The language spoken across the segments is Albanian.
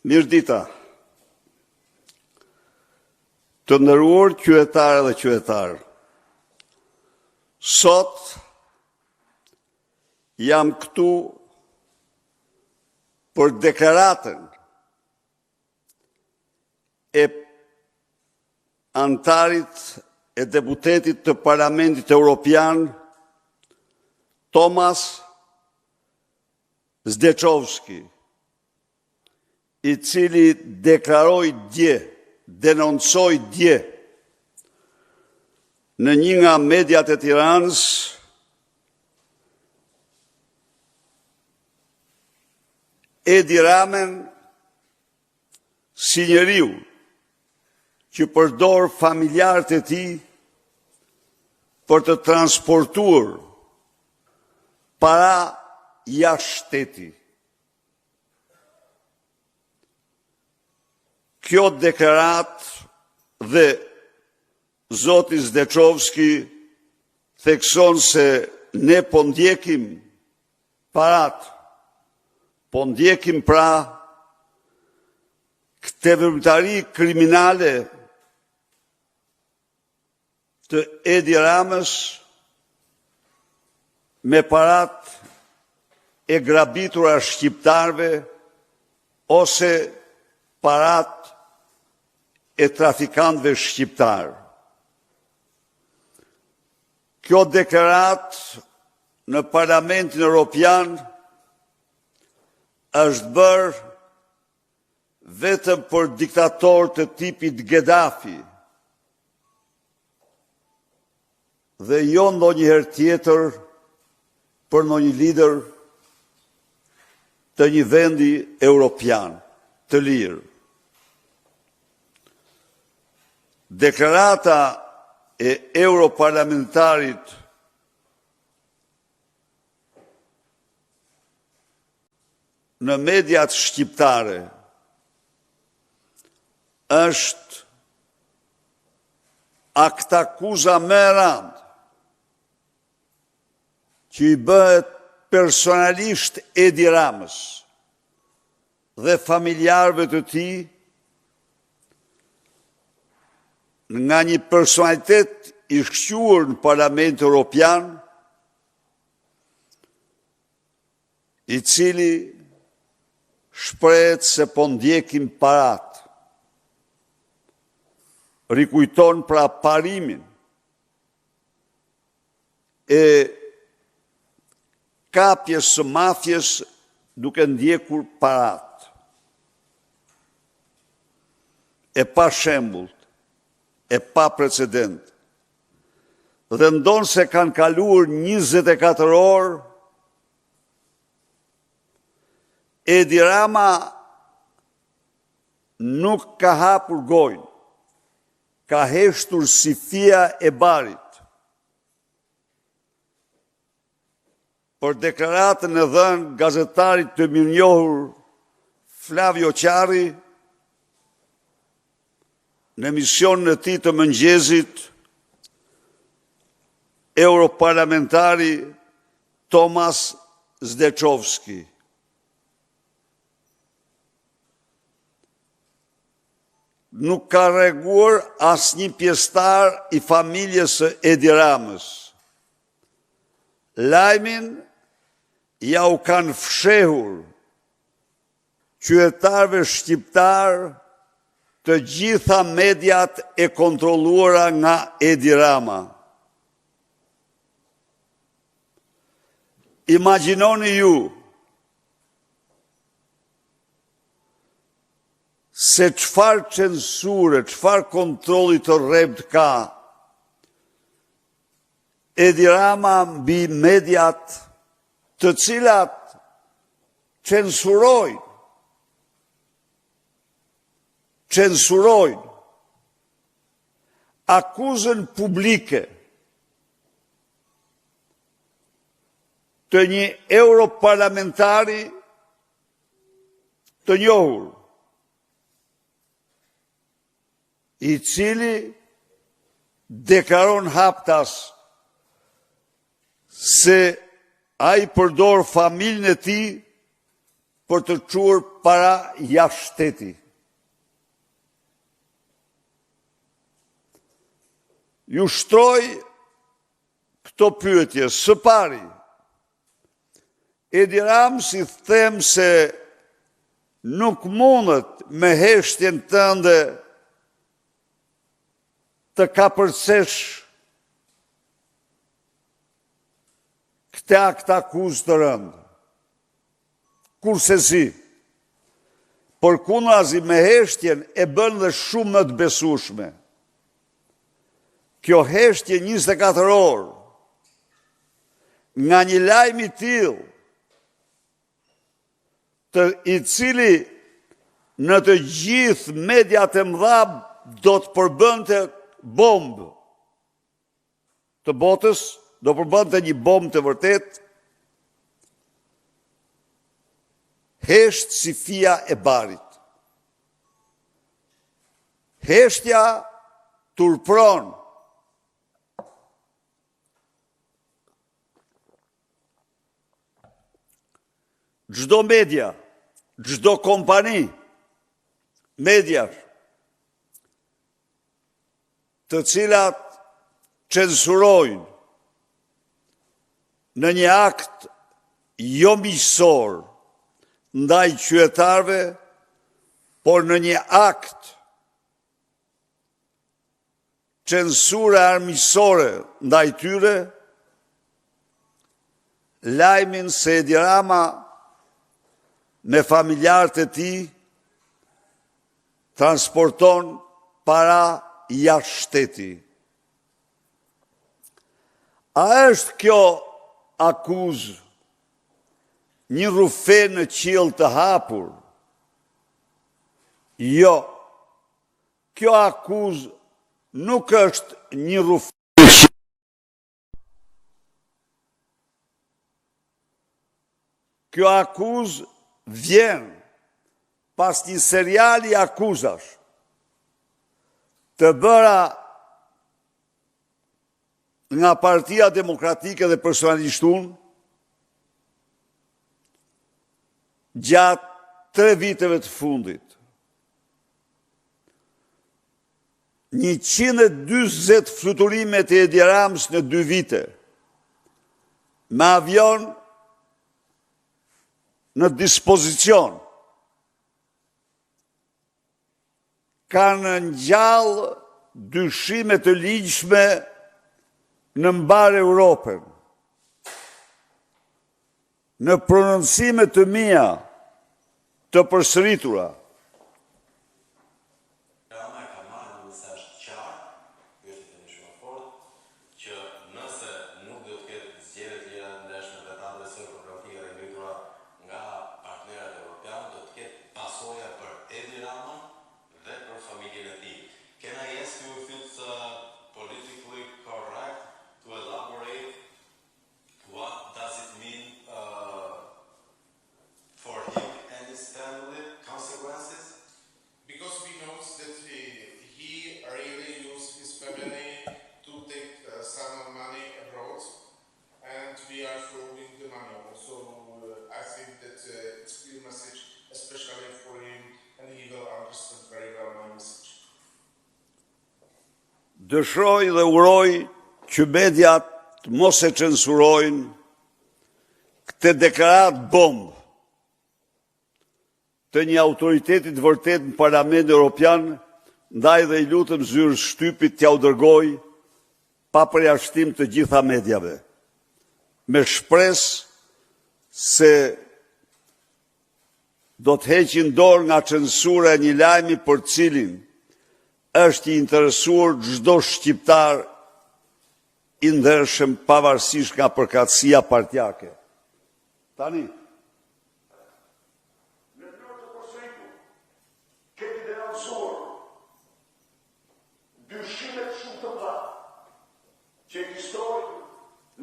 Mirdita, të nderuar qytetarë dhe qytetarë, sot jam këtu për deklaratën e antarit e deputetit të Parlamentit Evropian, Tomas Zdechovski, i cili deklaroi dje, denoncoi dje në një nga mediat e Tiranës Edi Ramen si njeriu që përdor familjarët e tij për të transportuar para jashtë shtetit. Kjo deklarat dhe zoti Zdechovski thekson se ne po ndjekim parat, po ndjekim pra këtë veprimtari kriminale të Edi Ramës me parat e grabitura shqiptarve ose parat e trafikantëve shqiptar. Kjo deklarat në Parlamentin Evropian është bërë vetëm për diktator të tipit Gheddafi dhe jo ndonjëherë tjetër për ndonjë lider të një vendi evropian të lirë. Deklarata e europarlamentarit në mediat shqiptare është aktakuza më e rëndë që i bëhet personalisht Edi Ramës dhe familjarëve të tij nga një personalitet i shquar në Parlamentin Evropian, i cili shprehet se po ndjekim parat. Rikujton pra parimin e kapjes së mafjes duke ndjekur parat. E pa shembullt, e pa precedent. Dhe ndonë se kanë kaluar 24 orë, Edi Rama nuk ka hapur gojën, ka heshtur si fia e barit. Për deklaratën e dhënë gazetarit të mirënjohur Flavio Qarri, në emisionin e tij të mëngjesit, europarlamentari Tomas Zdechovski nuk ka reaguar asnjë pjesëtar i familjes së Edi Ramës. Lajmin ja u kanë fshehur qytetarëve shqiptar të gjitha mediat e kontrolluara nga Edi Rama. Imagjinoni ju se çfarë censure, çfarë kontrolli të rrept ka Edi Rama mbi mediat të cilat censurojnë akuzën publike të një europarlamentari të njohur, i cili deklaron haptas se ai përdor familjen e tij për të çuar para jashtë shteti. Ju shtroj këto pyetje. Së pari, Edi Rama si them se nuk mundet me heshtjen tënde të kapërcesh këtë akuzë të rëndë. Kurse si, por kunrazi me heshtjen e bën dhe shumë më të besueshme. Kjo heshtje 24 orë nga një lajm i tillë i cili në të gjithë mediat e mëdha do të përbënte bombë të botës, do përbënte një bombë të vërtet, hesht si fia e barit. Heshtja turpron çdo media, çdo kompani, mediash, të cilat censurojnë në një akt jo miqësor ndaj qytetarëve, por në një akt censure armiqësore ndaj tyre, lajmin se Edi Rama me familjarët e tij transporton para jashtë shteti. A është kjo akuzë një rrufe në qiell të hapur? Jo. Kjo akuzë nuk është një rrufe në qiell. Kjo akuzë vjen pas një seriali akuzash të bëra nga Partia Demokratike dhe personalisht unë gjatë 3 viteve të fundit. 140 fluturimet e Edi Ramës në 2 vite, me avion në dispozicion, kanë ngjallë dyshime të ligjshme në mbar Europën. Në prononcime të mia të përsëritura, Rama ka marrë një mesazh të qartë, është një shumë fort, që nëse nuk do të ketë zgjedhje të lira ndeshme dhe të adresoj problematika e ngritura nga partnerët evropianë, do të ketë pasoja për Edi Ramën dhe për familjen e tij. Can I ask you if it's politically correct to elaborate what does it mean for him and his family, consequences? Because we know that he really used his family to take some money abroad, and we are following the money also. I think that it's a clear message, especially for him, and he will understand very well my message. dëshroj dhe uroj që mediat mos e censurojnë këtë deklaratë bombë të një autoriteti të vërtet në Parlamentin Evropian, ndaj dhe i lutem zyrës shtypit t'ja u dërgoj pa përjashtim të gjitha mediave, me shpresë se do të heqin dorë nga censura e një lajmi për cilin është i interesuar çdo shqiptar i ndershëm pavarësisht nga përkatësia partijake. Tani, kemi denoncuar dyshimet shumë të mëdha që ekzistojnë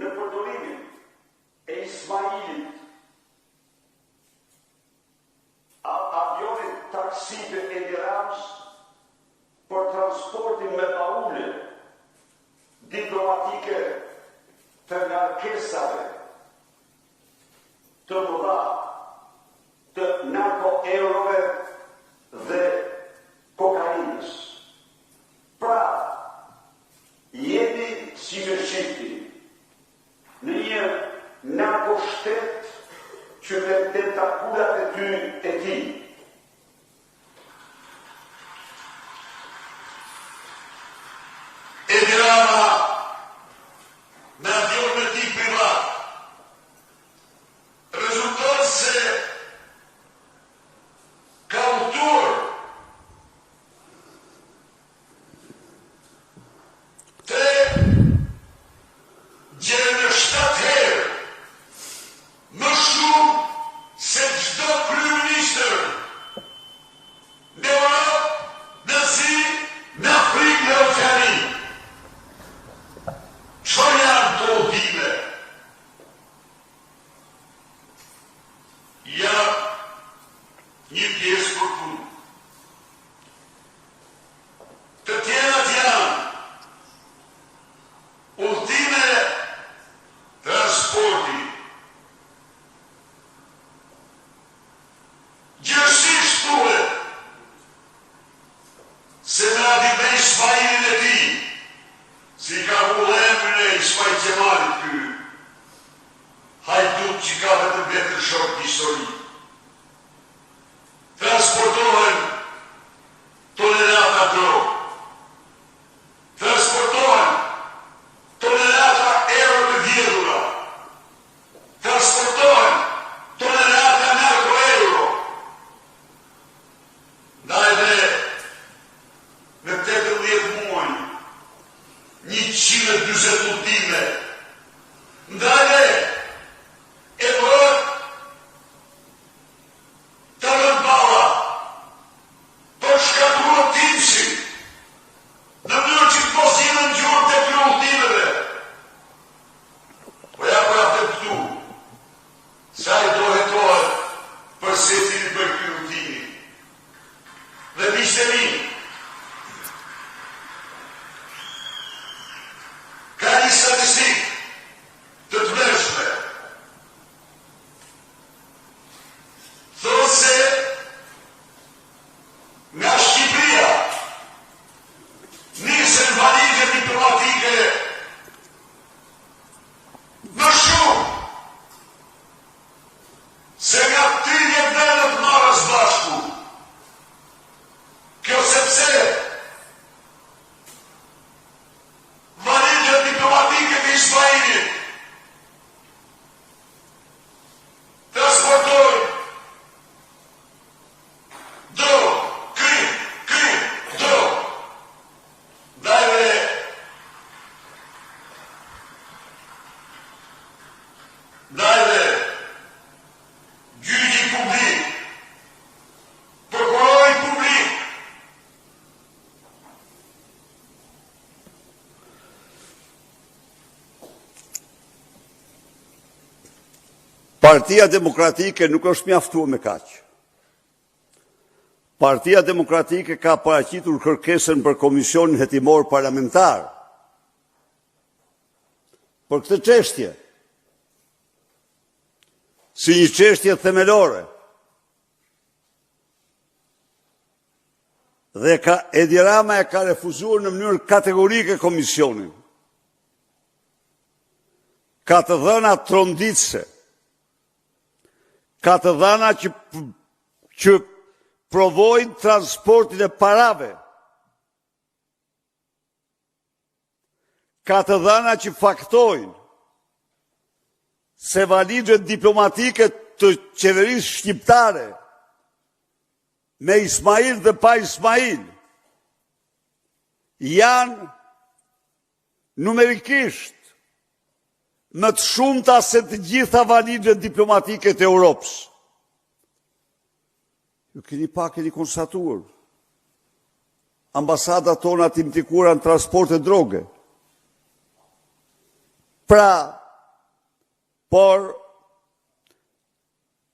në përdorimin e Ismailit, avionit taksive e Edi Ramës për transportin me baule diplomatike të ngarkesave të eurove dhe kokainës. Pra, jemi si me Shqipti, në një narkoshtet që me tentakurat e ty e ti. Edi Rama me avionë me ti privat rezulton se ka autor të gjerë në 7 herë më shumë se çdo kryeministër në Europë, në Azi, në Afrikë, në Oqeani. Çfarë janë të udhime? Ja një pjesë për punë. Të tjerat janë udhime transporti. Gjërësisht thuhet se me adime i Ismailit e ti, si ka hullë emrin e Ismail Gjemalit ky, hajdut që ka vetëm vetër shok histori. Transportohen tolerata drogë, transportohen tolerata ero të vjedhura, transportohen tolerata narko-euro. Ndaj dhe në 18 muaj, 140 udhime. Ndaj dhe Evropë të rënë balla për shkatruar timësi në mënyrë që të mos jenë në gjurë të këto udhimeve. Po ja pra të këtu, sa i dohetohet për setin për këtë udhimi. Dhe miqtë e mi, ka një statistikë të të mërshme. Thonë se nga Shqipëria nisën valide diplomatike më shumë se nga 30 vendet marrës bashku. Kjo sepse valide diplomatike të Ismailit transportojnë drogë, drogë. Ndajve gjyqi publik, prokurori publik. Partia Demokratike nuk është mjaftuar me kaq. Partia Demokratike ka paraqitur kërkesën për komisionin hetimor parlamentar për këtë çështje, si një çështje themelore. Dhe Edi Rama e ka refuzuar në mënyrë kategorike komisionin. Ka të dhëna tronditse, ka të dhëna që provojnë transportin e parave, ka të dhëna që faktojnë se valixhet diplomatike të qeverisë shqiptare me Ismail dhe pa Ismail janë numerikisht më të shumta se të gjitha valixhet diplomatike të Europës. Ju keni konstatuar. Ambasadat tona të implikuara në transport e droge. Pra,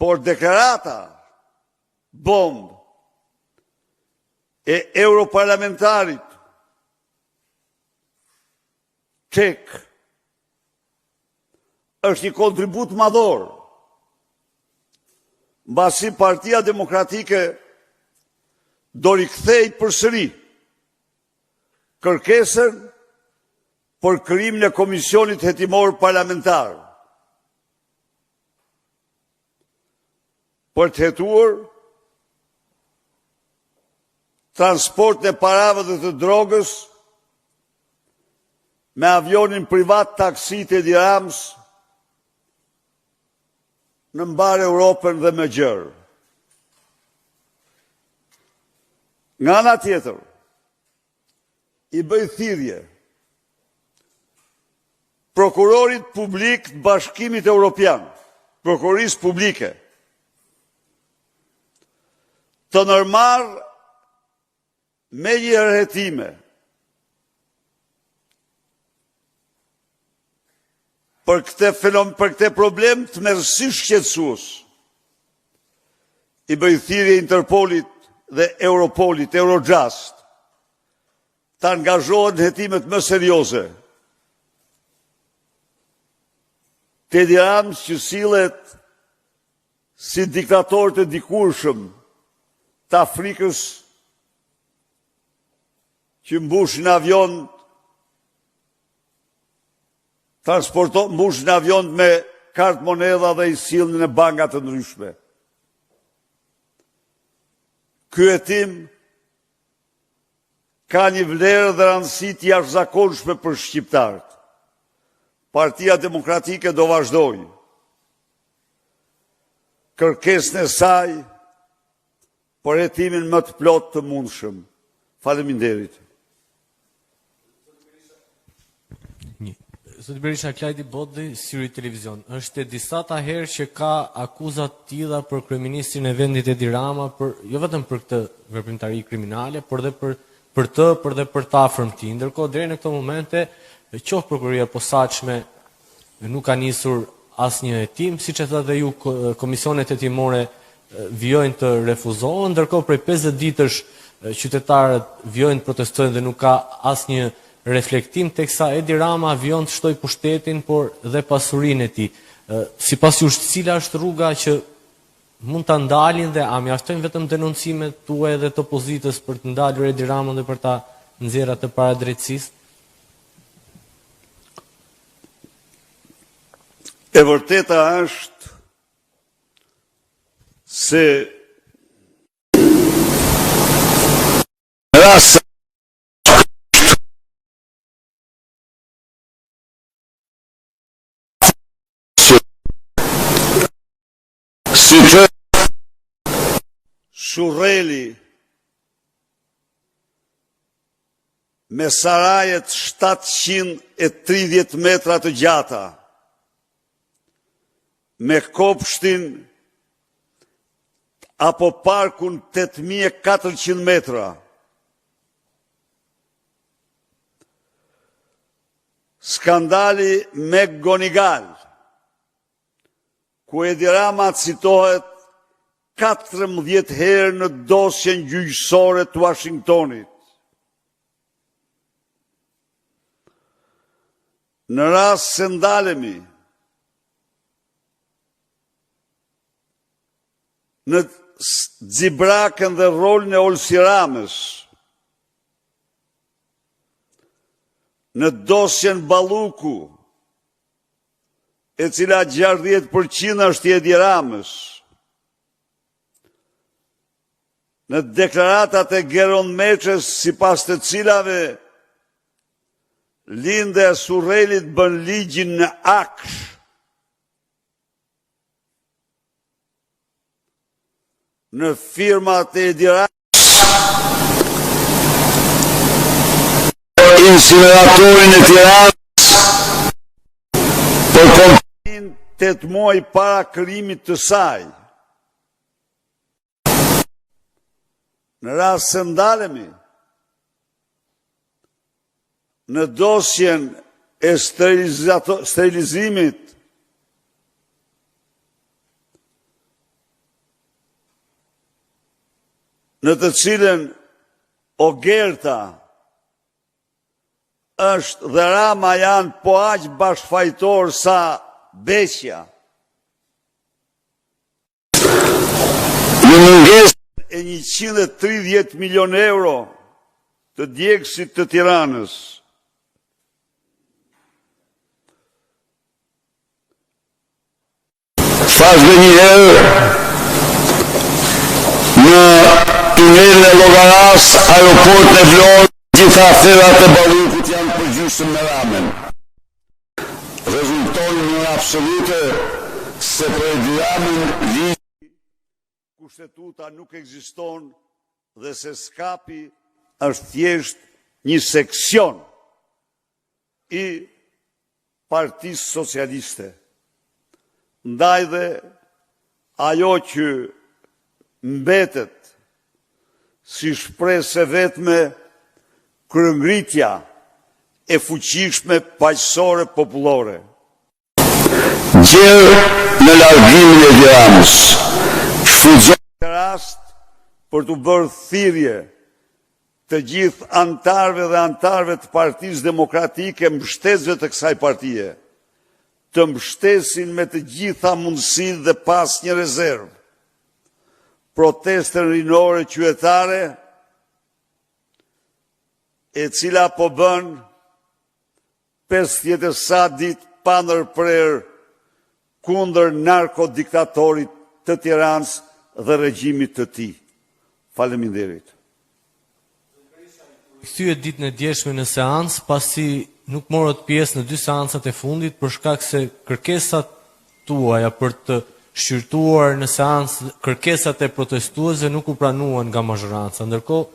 por deklarata bombë e europarlamentarit çek është një kontribut madhor mbasi Partia Demokratike do rikthej përsëri kërkesën për krijimin e Komisionit Hetimor Parlamentar, për të hetuar transport e parave dhe të drogës me avionin privat taksi të Edi Rams në mbar Europën dhe me gjërë. Nga ana tjetër, i bëj thirrje prokurorit publik të Bashkimit Evropian, prokurorisë publike, të nërmarë me një rretime për këtë problem të merrsisht shqetësues. I bëj thirrje Interpolit dhe Europolit, Eurojust, të angazhohen në hetimet më serioze. Të Edi Rams që sillet si diktator të dikurshëm të Afrikës që mbushin avion, mbushin avion me kartë monedha dhe i sillnin në banka të ndryshme. Ky hetim ka një vlerë dhe rëndësi të jashtëzakonshme për shqiptarët. Partia Demokratike do vazhdojë kërkesën e saj për hetimin më të plot të mundshëm. Faleminderit. Zoti Berisha, Klajdi Bodli, Syri Televizion. Është e disata herë që ka akuzat të tilla për kryeministrin e vendit Edi Rama, jo vetëm për këtë veprimtari kriminale, por dhe për të afërmti. Ndërkohë deri në këto momente, qoftë prokuroria e posaçme nuk ka nisur asnjë hetim, siç e thatë ju, komisionet hetimore vijojnë të refuzohen, ndërkohë prej 50 ditësh qytetarët vijojnë të protestojnë dhe nuk ka asnjë reflektim, teksa Edi Rama vijon të shtojë pushtetin, por dhe pasurinë e tij. Sipas jush, cila është rruga që mund ta ndalin dhe a mjaftojnë vetëm denoncimet tuaja dhe të opozitës për të ndalur Edi Ramën dhe për ta nxjerrë atë para drejtësisë? E vërteta është se rast si që Shurreli me sarajet 730 metra të gjata, me kopshtin apo parkun 8400 metra, skandali me Gonigal, ku Edi Rama citohet 14 herë në dosjen gjyqësore të Washingtonit. Në rast se ndalemi në Xibrakën dhe rolin e Olsi Ramës, në dosjen Balluku, e cila 60% është i Edi Ramës, në deklaratat e Geron Meçës, sipas të cilave lindja e Shurrelit bën ligjin në Aksh, në firmat e Edi Ramës, insineratorin e Tiranës, për kompaninë 8 muaj para krijimit të saj. Në rast se ndalemi në dosjen e sterilizimit në të cilën Ogerta është dhe Rama janë po aq bashkëfajtor sa Beqja, në mungesë e 130 milion euro të djegësit të Tiranës. Thash dhe një herë, në tunelin e Llogaras, aeroportin e Vlorës, gjitha aferat e Ballukut janë përgjysmë me ramen. Rezultojnë në absolute se për Edi Ramën Kushtetuta nuk ekziston dhe se skapi është thjesht një seksion i Partisë Socialiste. Ndaj dhe ajo që mbetet si shpresë e vetme kryengritja e fuqishme paqësore popullore. gjerë në largimin e Edi Ramës. Në rast për të bërë thirrje të gjithë antarëve dhe antarëve të Partisë Demokratike, mbështetësve të kësaj partie, të mbështesin me të gjitha mundësitë dhe pas një rezervë protestën rinore qytetare, e cila po bën 50 sa ditë pa ndërprerë kundër narkodiktatorit të Tiranës dhe regjimit të tij. Faleminderit. Kthye ditën e djeshme në seancë pasi nuk morët pjesë në 2 seancat e fundit për shkak se kërkesat tuaja për të shqyrtuar në seancë kërkesat e protestuesve nuk u pranuan nga mazhoranca. Ndërkohë,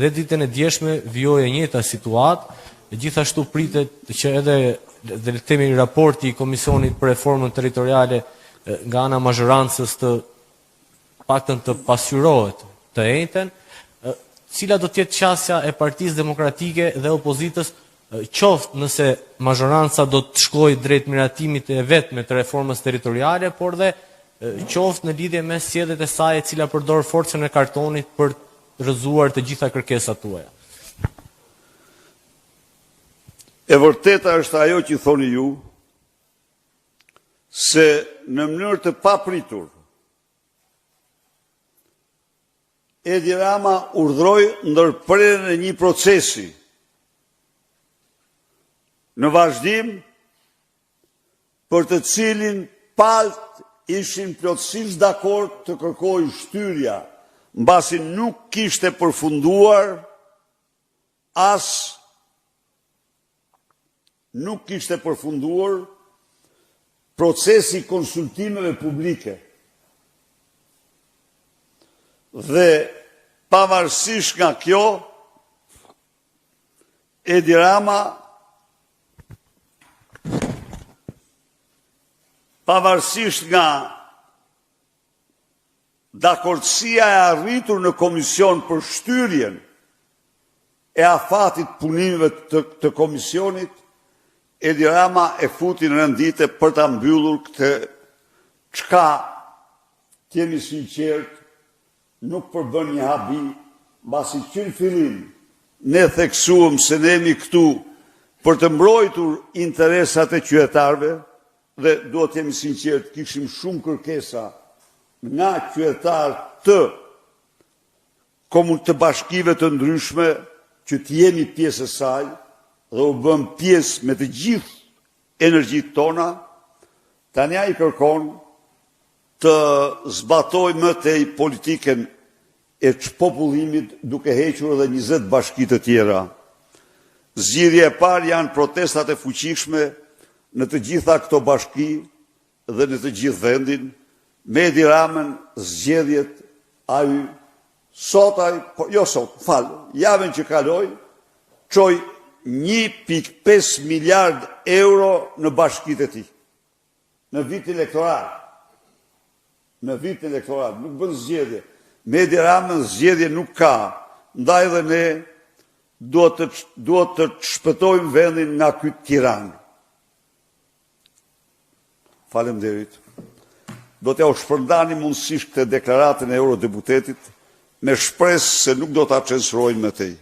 dhe ditën e djeshme vijoi e njëjta situatë, gjithashtu pritet që edhe dhe le të themi raporti i Komisionit për Reformën Territoriale nga ana mazhorancës të paktën të pasqyrohet të njëjtën, cila do të jetë qasja e Partisë Demokratike dhe opozitës, qoftë nëse mazhoranca do të shkojë drejt miratimit e vetme të reformës territoriale, por dhe qoftë në lidhje me sjelljet e saj e cila përdor forcën e kartonit për rrëzuar të gjitha kërkesat tuaja. E vërteta është ajo që thoni ju, se në mënyrë të papritur, Edi Rama urdhroi ndërprerjen e një procesi. Në vazhdim, për të cilin palët ishin plotësisht dakord të kërkojë shtyrja, mbasi nuk kishte përfunduar procesi i konsultimeve publike. Dhe pavarësisht nga kjo, Edi Rama pavarësisht nga dakordësia e arritur në komision për shtyrjen e afatit punimeve të komisionit, Edi Rama e futi në rendite për ta mbyllur këtë çka, t'jemi sinqert, nuk përbën një habi, mbasi që në fillim ne theksuam se ne jemi këtu për të mbrojtur interesat e qytetarëve, dhe duhet jemi sinqert, kishim shumë kërkesa nga qytetarë të bashkive të ndryshme që t'jemi pjesë e saj dhe u bëm pjesë me të gjithë energjitë tona, tani ai kërkon të zbatoj më tej politiken e çpopullimit duke hequr edhe 20 bashki të tjera. Zgjidhja e parë janë protestat e fuqishme në të gjitha këto bashki dhe në të gjithë vendin, me Edi Ramën zgjedhjet javën që kaloi, çoi 1.5 miliard euro në bashkitë e tij. Në vit elektoral, nuk bën zgjedhje. Me Edi Ramën zgjedhje nuk ka, ndaj dhe ne duhet të shpëtojmë vendin nga ky Tiranë. Faleminderit. Do t'ja u shpërndani mundësisht këtë deklaratën e eurodeputetit me shpresë se nuk do ta censurojnë më tej.